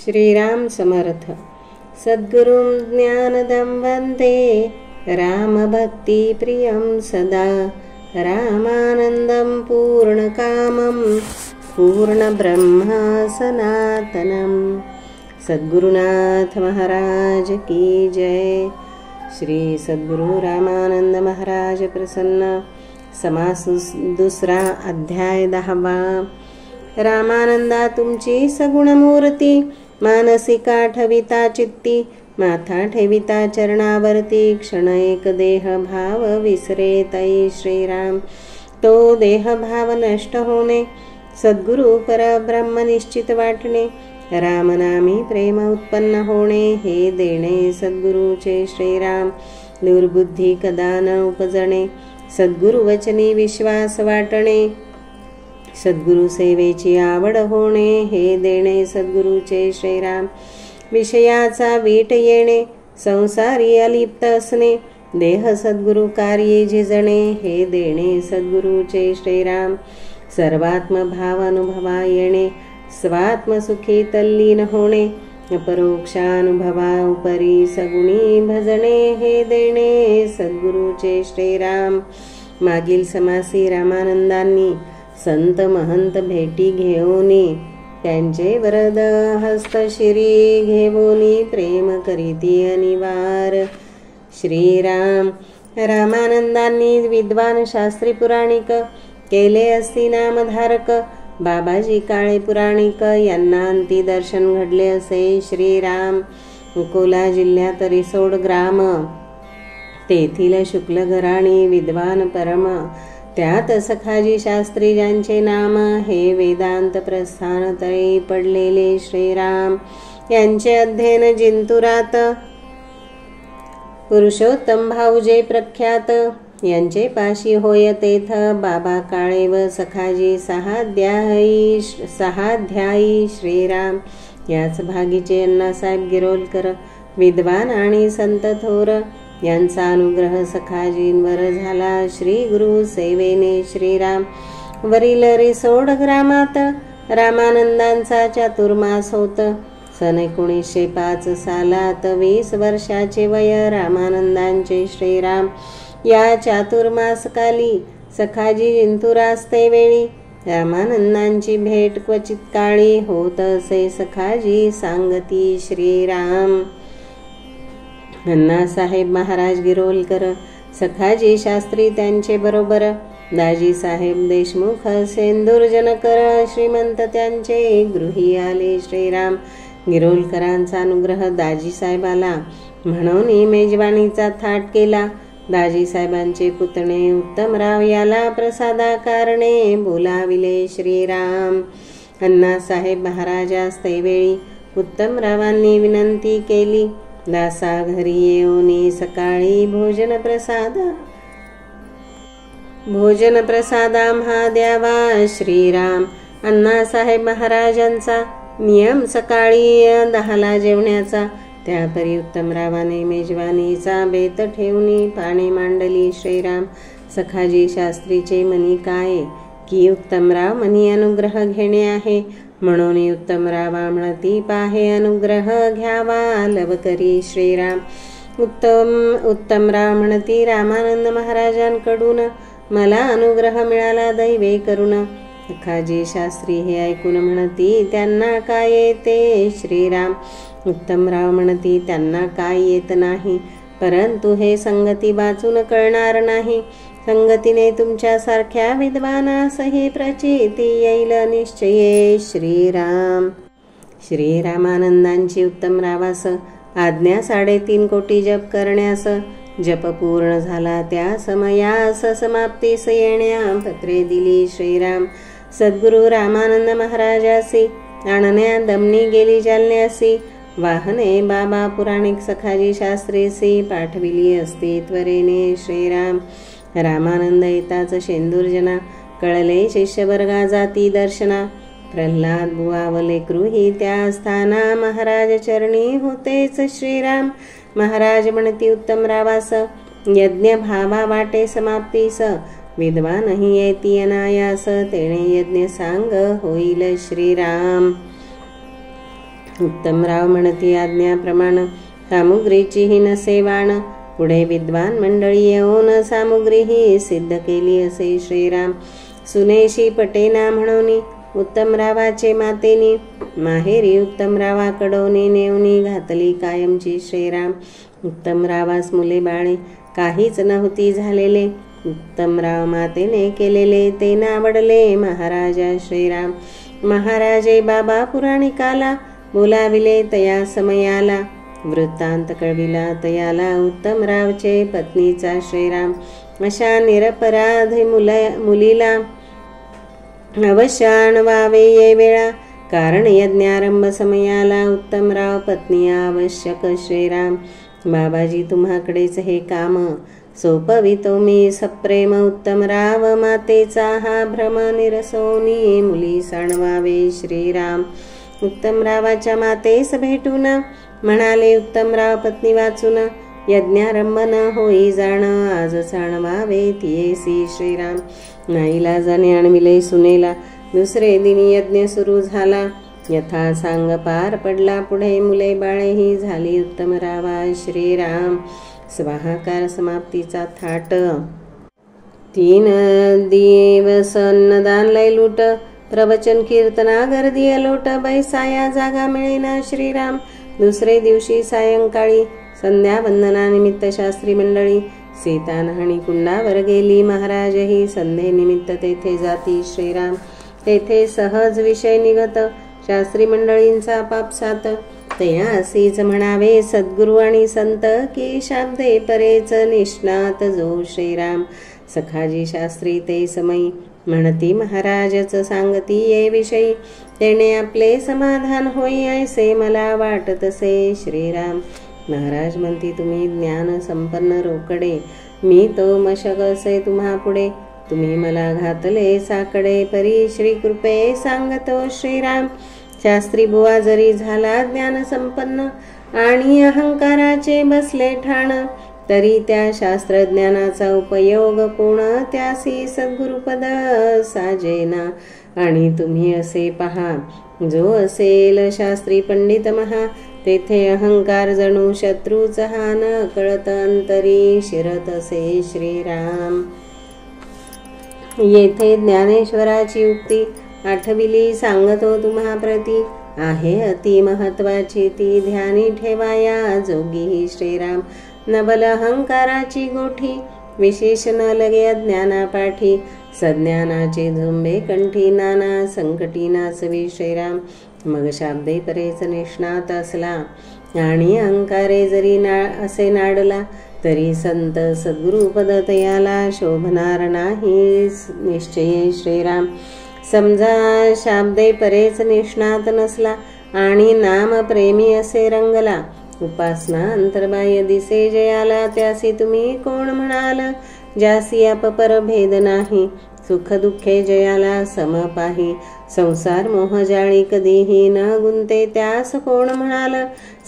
श्रीराम समर्थ. सद्गुरुं ज्ञानदं वन्दे रामभक्तिप्रियं सदा. रामानन्दं पूर्णकामं पूर्णब्रह्म सनातनं. सद्गुरुनाथ महाराज की जय. श्री सद्गुरु रामानंद महाराज प्रसन्न. समास दुसरा, अध्याय 10. रामानंदा तुमची सगुण मूर्ती, मानसिका ठविता चित्ती, माथा ठेविता चरणावरती. क्षण एक देह भाव विसरे तै श्रीराम. तो देह भाव नष्ट होणे, सद्गुरु परब्रह्म निश्चित वाटणे. रामनामी प्रेम उत्पन्न होणे, हे देणे सद्गुरूचे श्रीराम. दुर्बुद्धी कदा न उपजणे, सद्गुरु वचनी विश्वास वाटणे. सद्गुरु सेवेची आवड होणे, हे देणे सद्गुरूचे श्रीराम. विषयाचा वीट येणे, संसारी अलिप्त असणे. देह सद्गुरु कार्ये झिजणे, हे देणे सद्गुरूचे श्रीराम. सर्वात्म भाव अनुभवा येणे, स्वात्मसुखी तल्लीन होणे. परोक्षानुभवा उपरी सगुणी भजणे, हे देणे सद्गुरूचे श्रीराम. मागील समासी रामानंदांनी संत महंत भेटी घेऊनी, त्यांचे वरद हस्त शिरी घेऊनी. प्रेम करीती अनिवार श्रीराम. रामानंदांनी विद्वान शास्त्री पुराणिक केले असती नामधारक. बाबाजी काळे पुराणिक यांना अंती दर्शन घडले असे श्रीराम. अकोला जिल्ह्यात रिसोड ग्राम, तेथील शुक्ल घराणी विद्वान परम. त्यात सखाजी शास्त्री ज्यांचे नाम, हे वेदांत प्रस्थान तळी पडलेले श्रीराम. यांचे अध्ययन जिंतुरात, पुरुषोत्तम भाऊजे प्रख्यात. यांचे पाशी होय तेथ, बाबा काळे व सखाजी सहाध्यायी श्रीराम. याच भागीचे अण्णासाहेब गिरोलकर विद्वान आणि संत थोर. यांचा अनुग्रह सखाजींवर झाला श्री गुरु सेवेने श्रीराम. वरील रिसोड ग्रामात रामानंदांचा चातुर्मास होत. सन 1905 सालात 20 वर्षाचे वय रामानंदांचे श्रीराम. या चातुर्मासकाली सखाजी जिंतुरास्ते वेळी रामानंदांची भेट क्वचित काळी होत असे सखाजी सांगती श्रीराम. अण्णासाहेब महाराज गिरोलकर, सखाजी शास्त्री त्यांचे बरोबर. दाजीसाहेब देशमुख सेंदूरजनकर श्रीमंत त्यांचे गृही आले श्रीराम. गिरोलकरांचा अनुग्रह दाजीसाहेबाला म्हणून मेजवानीचा थाट केला. दाजीसाहेबांचे पुतणे उत्तमराव याला प्रसादाकारणे बोलाविले श्रीराम. अण्णासाहेब महाराजास तेवेळी उत्तमरावांनी विनंती केली, दासा घरी येऊन सकाळी भोजन प्रसाद आम्हा द्यावा श्रीराम. अण्णासाहेब महाराजांचा नियम सकाळी 10ला जेवण्याचा. त्यापरी उत्तमरावाने मेजवानीचा बेत ठेवून पाने मांडली श्रीराम. सखाजी शास्त्रीचे मनी काय, की उत्तमराव मनी अनुग्रह घेणे आहे. म्हणून उत्तमरावा म्हणती पाहे अनुग्रह घ्यावा लवकरी श्रीराम. उत्तमराव म्हणती रामानंद महाराजांकडून मला अनुग्रह मिळाला दैवे करून. सखाजी शास्त्री हे ऐकून म्हणती त्यांना काय येते श्रीराम. उत्तमराव म्हणती त्यांना काय येत नाही, परंतु हे संगती वाचून कळणार नाही. संगतीने तुमच्यासारख्या विद्वानासही प्रचिती येईल निश्चये श्रीराम. श्रीरामानंदांची उत्तमरावास आज्ञा 3.5 कोटी जप करण्यास. जप पूर्ण झाला त्या समयास समाप्तीस येण्या पत्रे दिली श्रीराम. सद्गुरु रामानंद महाराजासी आणण्या दमनी गेली जालन्यासी. वाहने बाबा पुराणिक सखाजी शास्त्रीसी पाठविली असती त्वरेने श्रीराम. रामानंद येताच शेंदूरजना कळले शिष्यवर्गा जाती दर्शना. प्रल्हाद बुवा व लेकरूही त्या स्थाना महाराज चरणी होतेच श्रीराम. महाराज म्हणती उत्तमरावास यज्ञ भावा वाटे समाप्तीस. विद्वानही येती अनायास, तेणे यज्ञ सांग होईल श्रीराम. उत्तमराव म्हणती आज्ञाप्रमाण सामुग्रीची ही नसे वाण. पुढे विद्वान मंडळी येऊन सामुग्री ही सिद्ध केली असे श्रीराम. सुनेशी पटेना म्हणून उत्तमरावाचे मातेनी माहेरी उत्तमरावाकडोनी नेवनी घातली कायमची श्रीराम. उत्तमरावास मुले बाळे काहीच नव्हती झालेले. उत्तमराव मातेने केलेले ते नावडले महाराजा श्रीराम. महाराजे बाबा पुराणिकाला बोलाविले तया समयाला. वृत्तांत कळविला तयाला उत्तमरावचे पत्नीचा श्रीराम. अशा निरपराधी मुलीला अवश्य आणवावे ये वेळा. कारण यज्ञारंभ समयाला उत्तमराव पत्नी आवश्यक श्रीराम. बाबाजी तुम्हाकडेच हे काम सोपवितो मी सप्रेम. उत्तमराव मातेचा हा भ्रम निरसोनी मुली सांडवावे श्रीराम. उत्तमरावाच्या मातेस भेटून म्हणाले उत्तमराव पत्नी वाचून. यज्ञारंभ न होई जाण आज सांडवावे तियेसी श्रीराम. नाईलाजाने आणविले सुनेला. दुसरे दिनी यज्ञ सुरू झाला. यथा सांग पार पडला. पुढे मुले बाळेही झाली उत्तमरावा श्रीराम. स्वाहाकार समाप्तीचा थाट. 3 दिवस अन्नदान लय लूट. प्रवचन कीर्तना गर्दी अलोट. बैसाया जागा मिळेना श्रीराम. दुसरे दिवशी सायंकाळी संध्यावंदनानिमित्त शास्त्री मंडळी सीतानहणी कुंडावर गेली. महाराजही संध्येनिमित्त तेथे जाती श्रीराम. तेथे सहज विषय निघत शास्त्री मंडळींचा पापसात. तया असीच म्हणावे सद्गुरु आणि संत की शाब्दे परेच निष्णात जो श्रीराम. सखाजी शास्त्री ते समयी म्हणती महाराजच सांगती ये विषयी. तेने आपले समाधान होई ऐसे मला वाटतसे श्रीराम. महाराज म्हणती तुम्ही ज्ञान संपन्न रोकडे. मी तो मशक असे तुम्हा पुढे. तुम्ही मला घातले साकडे परी श्री कृपे सांगतो श्रीराम. शास्त्री बुवा जरी झाला ज्ञान संपन्न आणि अहंकाराचे बसले ठाण. तरी त्या शास्त्रज्ञानाचा उपयोग कोण त्यासी सद्गुरुपद साजेना. आणि तुम्ही असे पहा जो असेल शास्त्री पंडित महा. तेथे अहंकार जणू शत्रूच हा न कळत अंतरी शिरत असे श्रीराम. येथे ज्ञानेश्वराची उक्ती आठविली सांगतो तुम्हा प्रती. आहे अति महत्वाची ती ध्यानी ठेवाया जोगी श्रीराम. नबल अहंकाराची गोठी विशेष न लगे अज्ञाना पाठी. सज्ञानाचे झुंबे कंठी नाना संकटी नाचवी श्रीराम. मग शाब्दे परेच निष्णात असला आणि अहंकारे जरी असे नाडला. तरी संत सद्गुरु पद तयाला शोभणार नाही निश्चय श्रीराम. समजा शाब्दे परेच निष्णात नसला आणि नाम प्रेमी असे रंगला. उपासना अंतर्बाह्य दिसे जयाला. त्यासी तुम्ही कोण म्हणाल ज्यासी अपपर भेद नाही. सुख दुःखे जयाला समपाही. संसार मोह जाळी कधीही न गुंते त्यास कोण म्हणाल.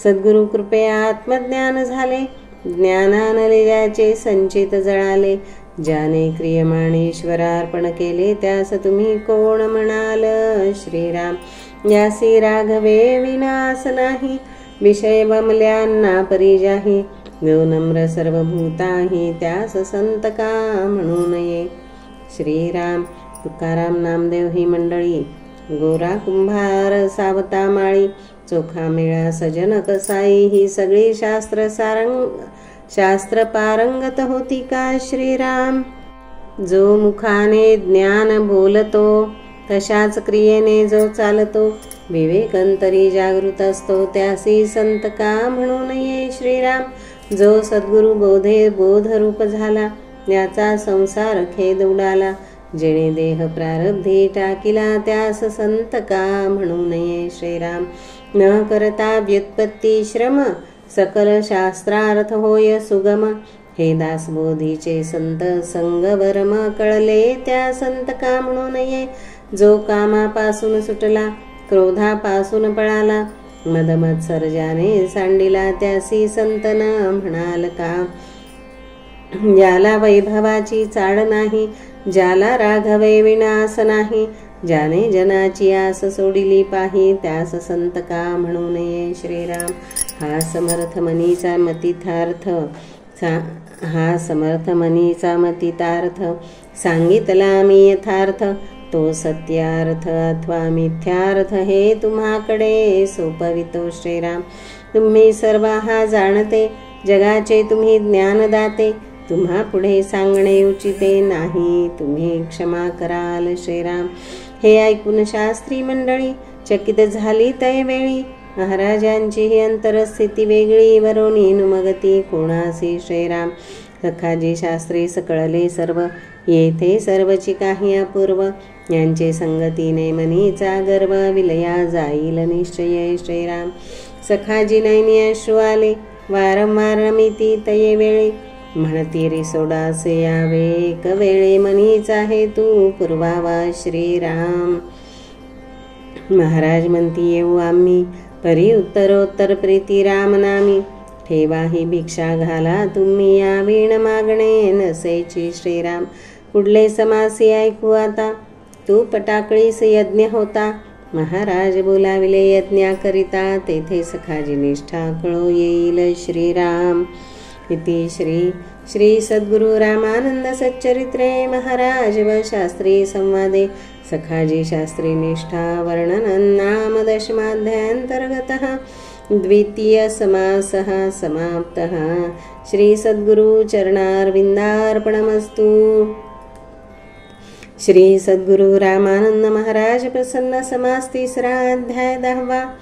सद्गुरु कृपे आत्मज्ञान झाले. ज्ञानानले ज्याचे संचित जळाले. ज्याने क्रियमाणेश्वरार्पण केले त्यास तुम्ही कोण म्हणाल श्रीराम. यासी राघवे विनाश नाही. विषय वमल्यांना परिजाही. जो नम्र सर्वभूताही त्यास संत का म्हणू नये श्रीराम. तुकाराम नामदेव ही मंडळी. गोरा कुंभार सावता माळी. चोखा मेळा सजन कसाई. ही सगळी शास्त्र पारंगत होती का श्रीराम. जो मुखाने ज्ञान बोलतो तशाच क्रियेने जो चालतो. विवेकंतरी जागृत असतो त्यासी संत का म्हणू नये श्रीराम. जो सद्गुरु बोधरूप झाला याचा संसार खेद उडाला. जेणे देह प्रारब्धी टाकिला त्यास संत का म्हणू नये श्रीराम. न करता व्युत्पत्ती श्रम सकल शास्त्रार्थ होय सुगम. हे दासबोधीचे संत संगवरम कळले त्या संत का म्हणू नये. जो कामापासून सुटला क्रोधापासून पळाला. मदमत्सर्जाने सांडिला त्यासी संत न म्हणाल का. ज्याला वैभवाची चाड नाही. ज्याला राघवे विनाश नाही. ज्याने जनाची आस सोडिली पाही त्यास संत का म्हणू नये श्रीराम. हा समर्थ मनीचा सांगितला मी यथार्थ. तो सत्यार्थ अथवा मिथ्यार्थ हे तुम्हाकडे सोपवितो श्रीराम. तुम्ही सर्व हा जाणते, जगाचे तुम्ही ज्ञानदाते. तुम्हा पुढे सांगणे उचिते नाही, तुम्ही क्षमा कराल श्रीराम. हे ऐकून शास्त्री मंडळी चकित झाली तैवेळी. महाराजांची ही अंतरस्थिती वेगळी, वरोनी नुमगती कोणासी श्रीराम. सखाजी शास्त्री सकळले सर्व, येथे सर्वची काही अपूर्व. यांचे संगतीने मनीचा गर्व, विलया जाईल निश्चय श्रीराम. सखाजी नैनी अश्रू आले, वारंवार नमिती तये वेळे. म्हणती रे सोडासे यावे, एक वेळे मनीचा हेतू पुरवावा श्रीराम. महाराज म्हणती येऊ आम्ही, परी उत्तरोत्तर प्रीती राम नामी. ठेवा ही भिक्षा घाला तुम्ही, या वीण मागणे नसेची श्रीराम. पुढले समासी ऐकू आता, तूप टाकळीस यज्ञ होता. महाराज बोलाविले यज्ञाकरिता, तेथे सखाजी निष्ठा कळो येईल श्रीराम. इति श्री सद्गुरु रामानंद सच्चरित्रे महाराज व शास्त्री संवादे सखाजी शास्त्री निष्ठा वर्णनं नाम दशमाध्यायांतर्गतः द्वितीय समासः समाप्तः. श्री सद्गुरु चरणारविंदार्पणमस्तु. श्री सद्गुरु रामानंद महाराज प्रसन्न समास 3रा अध्याय 10वा.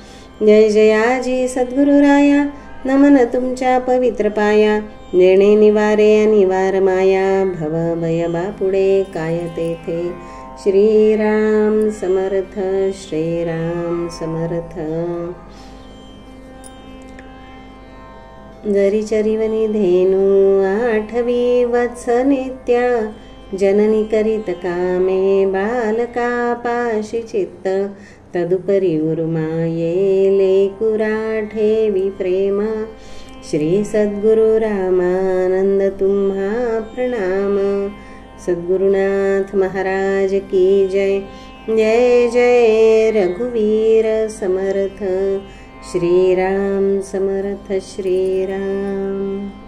जय जयाजी सद्गुरुराया, नमन तुमच्या पवित्र पाया. नेणे निवारे अनिवार माया, भव भय बापुडे काय तेथे. श्रीराम समर्थ, श्रीराम समर्थ. जरी चरिवनी धेनू 8वी वत्स नित्या. जननी करीत कामे बालका पाशी चित्त. तदुपरी उर्माये लेकुरा ठेवी प्रेम. श्री सद्गुरु रामानंद तुम्हा प्रणाम. सद्गुरुनाथ महाराज की जय. जय जय रघुवीर समर्थ. श्रीराम समर्थ श्रीराम.